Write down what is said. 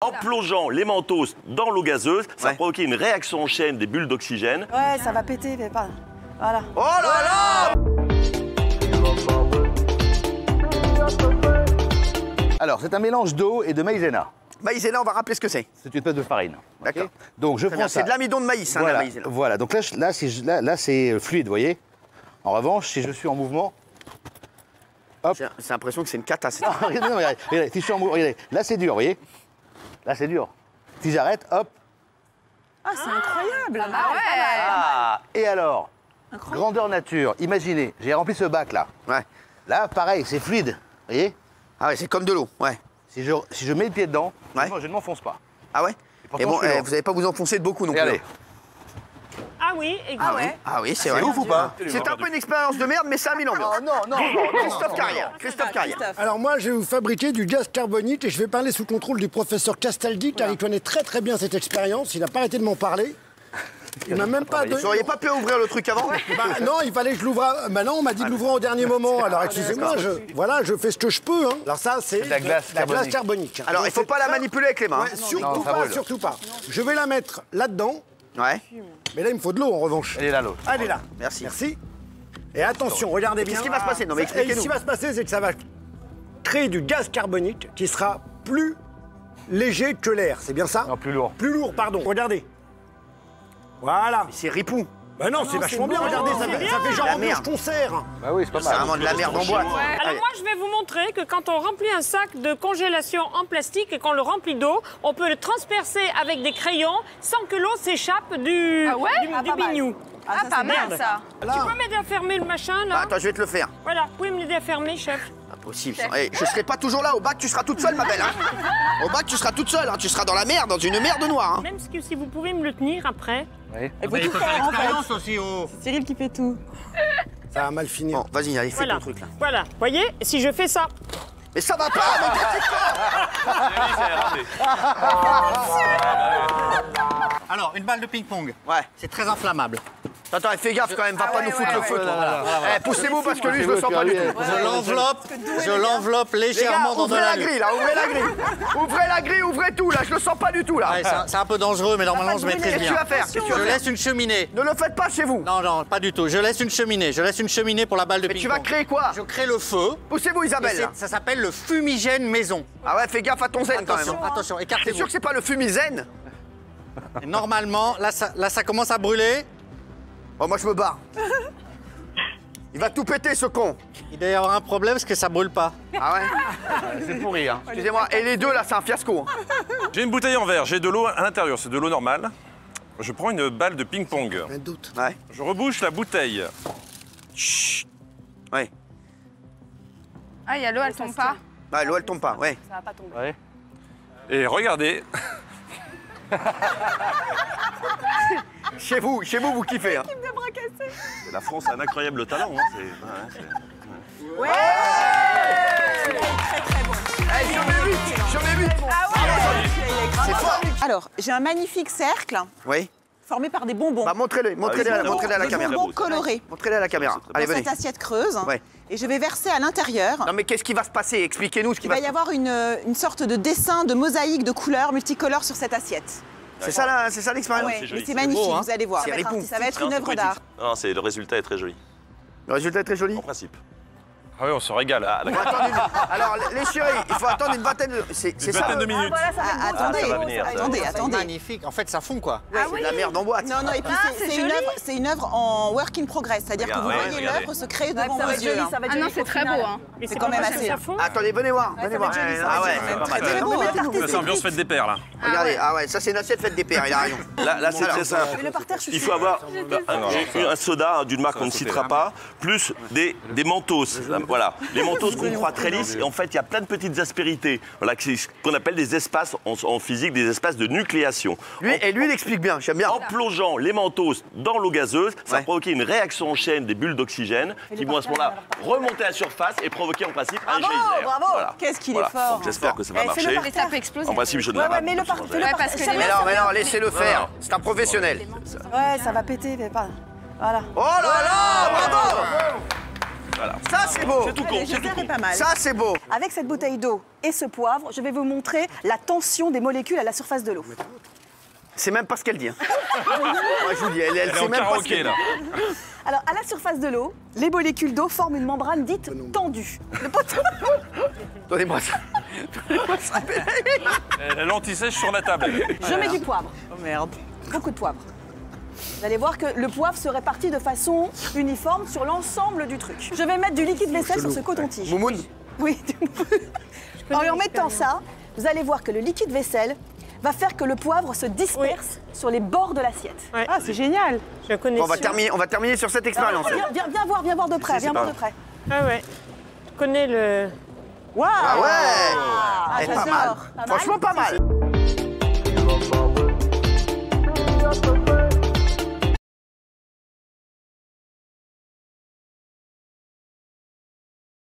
En plongeant les mentos dans l'eau gazeuse, ça a provoqué une réaction en chaîne des bulles d'oxygène. Ouais, ça va péter, mais pas... Voilà. Oh là là! Alors, c'est un mélange d'eau et de maïzena. Maïzena, on va rappeler ce que c'est. C'est une espèce de farine. D'accord. Okay, donc, je prends ça. C'est de l'amidon de maïs, hein, voilà, la maïzena. Voilà, donc là, c'est fluide, vous voyez. En revanche, si je suis en mouvement... Hop. J'ai l'impression que c'est une cata. Non, regardez, si je suis en mouvement, regardez, là, c'est dur, vous voyez. Là, c'est dur. Si j'arrête, hop. Ah, c'est incroyable. Ah ouais. Ah, et alors, grandeur nature, imaginez, j'ai rempli ce bac là. Ouais. Là, pareil, c'est fluide, vous voyez. Ah ouais, c'est comme de l'eau, ouais. Si je mets le pied dedans, Ouais. je ne m'enfonce pas. Ah ouais? pourtant, Et bon, je suis lourd. vous n'allez pas vous enfoncer de beaucoup non plus. Regardez. Ah oui, exactement. Ah oui, c'est C'est vrai. ouf ou pas? C'est un peu une expérience de merde, mais ça a mis l'ambiance. Oh non, non, Christophe Carrière. Christophe Carrière. Alors moi, je vais vous fabriquer du gaz carbonique et je vais parler sous contrôle du professeur Castaldi, car il connaît très très bien cette expérience. Il n'a pas arrêté de m'en parler. Il m'a même pas donné... Vous n'auriez pas pu ouvrir le truc avant? Bah, non, il fallait que je l'ouvre. Bah non, on m'a dit de l'ouvrir au dernier moment. Alors excusez-moi, je fais ce que je peux. Hein. Alors ça, c'est la glace carbonique. Alors, il ne faut pas la manipuler avec les mains. Ouais, surtout pas, surtout pas. Je vais la mettre là-dedans. Ouais. Mais là, il me faut de l'eau en revanche. Elle est là, l'autre. Elle est là. Merci. Merci. Et attention, regardez bien. Qu'est-ce qui va se passer? Non, mais Et expliquez-nous. ce qui va se passer, c'est que ça va créer du gaz carbonique qui sera plus léger que l'air. C'est bien ça? Non, plus lourd. Plus lourd, pardon. Regardez. Voilà. C'est ripou. Bah non, c'est vachement bien. Regardez, ça fait genre La ambiance merde. concert. Bah oui, c'est pas C'est mal. vraiment de la merde en boîte. Alors moi, je vais vous montrer que quand on remplit un sac de congélation en plastique et qu'on le remplit d'eau, on peut le transpercer avec des crayons sans que l'eau s'échappe du bignou. Ah, pas mal ça. Tu peux m'aider à fermer le machin, là? Attends, je vais te le faire. Voilà, vous pouvez m'aider à fermer, chef? Impossible. Eh, je serai pas toujours là. Au bac, tu seras toute seule, ma belle. Hein. Au bac, tu seras toute seule. Hein. Tu seras dans la merde, dans une merde noire. Hein. Même si vous pouvez me le tenir après. Oui. Il faut tout faire, en fait. aussi au... C'est Cyril qui fait tout. Ça va mal finir. Bon, vas-y, allez, fais Voilà. ton truc là. Voilà, voyez, si je fais ça, Mais ça va pas, mon petit Alors, une balle de ping-pong. Ouais. C'est très inflammable. Attends, fais gaffe quand même, va pas nous foutre le feu, toi. Eh, poussez-vous parce que lui, je le sens pas du tout. Je l'enveloppe Les gars, légèrement dans de ouvrez la la grille, là, ouvrez la grille. Ouvrez la grille, ouvrez tout, là, je le sens pas du tout, là. Ouais, c'est un peu dangereux, mais normalement, je maîtrise Qu'est-ce que tu bien. vas faire? Qu'est-ce que tu Je vas faire? laisse une cheminée. Ne le faites pas chez vous. Non, non, pas du tout. Je laisse une cheminée. Je laisse une cheminée pour la balle de Mais ping-pong. tu vas créer quoi? Je crée le feu. Poussez-vous, Et Isabelle, là. ça s'appelle le fumigène maison. Ah ouais, fais gaffe à ton zen, quand même. Attention, attention, T'es écartez-vous. sûr que c'est pas le fumizène? Et normalement, là, ça commence à brûler. Bon, moi, je me barre. Il va tout péter, ce con. Il doit y avoir un problème parce que ça brûle pas. Ah ouais? C'est pourri, hein. Excusez-moi, et les deux, là, c'est un fiasco. Hein. J'ai une bouteille en verre, j'ai de l'eau à l'intérieur, c'est de l'eau normale. Je prends une balle de ping-pong. Un doute. Ouais. Je rebouche la bouteille. Chut. Ouais. Ah, il y a l'eau, elle tombe pas. Ouais, l'eau, elle tombe pas, ouais. Ça va pas tomber. Ouais. Et regardez, Chez vous, vous kiffez. Hein. La France a un incroyable talent. Hein. Eh, je mets 8. C'est fort. Alors, j'ai un magnifique cercle Oui. formé par des bonbons. Bah, montrez-le à la Des caméra. bonbons colorés. Montrez-le à la caméra. Allez, Dans venez. cette assiette creuse. Ouais. Et je vais verser à l'intérieur. Non, mais qu'est-ce qui va se passer? Expliquez-nous ce qui Il va va se y passer. avoir une sorte de dessin, de mosaïque de couleurs multicolores sur cette assiette. C'est ça l'expérience? Ouais, joli, mais c'est c'est magnifique, beau, hein. vous allez voir. C'est ripou. Ça va être Non, une c'est œuvre poétique. d'art. Non, le résultat est très joli, Le résultat est très joli. en principe. ah oui, on se régale. Ah, Il faut d'accord. attendre alors, les chéris, il faut attendre une vingtaine de... C'est Une ça? vingtaine de minutes. Ah, attendez, ça va venir, ça. attendez, C'est attendez. magnifique. En fait, ça fond, quoi. C'est de la merde en boîte. Non, non, et puis c'est c'est une œuvre en work in progress, c'est-à-dire que vous Regardez, voyez regardez. l'œuvre se créer devant vos yeux. hein. Ah non, c'est très beau. Hein. mais C'est quand même pas parce que assez, ça hein. fond. Attendez, venez voir. Venez voir. va être joli, ça Ah va ouais, être c'est pas mal. très beau. Non, mais mettez-nous. C'est ambiance fête des pères, là. Regardez, ah ouais, ça c'est une assiette faite des pères, il a raison. Là, c'est très simple. Mais le parterre, je suis Il faut avoir un soda d'une marque qu'on ne citera pas, plus des mentos. Voilà. Les mentos qu'on croit très lisses, et en fait, il y a plein de petites aspérités. Voilà, ce qu'on appelle des espaces en physique, des espaces de nucléation. Lui, il explique bien, j'aime bien. En plongeant les mentos dans l'eau gazeuse, ça a Ouais. provoqué une réaction en chaîne des bulles d'oxygène qui vont à ce moment-là remonter à la surface et provoquer en principe un geyser. bravo. Voilà. Qu'est-ce qu'il est Voilà. fort. Donc, j'espère que ça va Eh, c'est le marcher. parterre. Et ça peut exploser. En principe, je ne Ouais, la ouais, mais le rate pas, parterre, je le changerai. parce que parterre. Mais non, laissez-le faire. C'est un professionnel. Ouais, ça va péter, mais pas... Voilà. Oh là là, bravo! Voilà. Ça, c'est beau. C'est tout con, c'est tout con. pas mal. Ça, c'est beau. Avec cette bouteille d'eau et ce poivre, je vais vous montrer la tension des molécules à la surface de l'eau. C'est même pas ce qu'elle dit. Hein. Moi, je vous dis, elle Elle est sait en même pas ce karaoké, qu'elle là. dit. Alors, à la surface de l'eau, les molécules d'eau forment une membrane dite tendue. Le pot- Donnez-moi ça. La l'anti-sèche sur la table. Je mets du poivre. Oh merde. Beaucoup de poivre. Vous allez voir que le poivre se répartit de façon uniforme sur l'ensemble du truc. Je vais mettre du liquide vaisselle sur ce coton-tige. Moumoun. Oui. En mettant ça, vous allez voir que le liquide vaisselle va faire que le poivre se disperse sur les bords de l'assiette. Ouais. Ah, c'est génial. Je connais On va terminer sur cette expérience. Viens voir de près, viens voir de près. Ah ouais. Je connais le... Waouh. Ah ouais. Ah, Eh, pas j'adore. mal. Franchement, pas mal.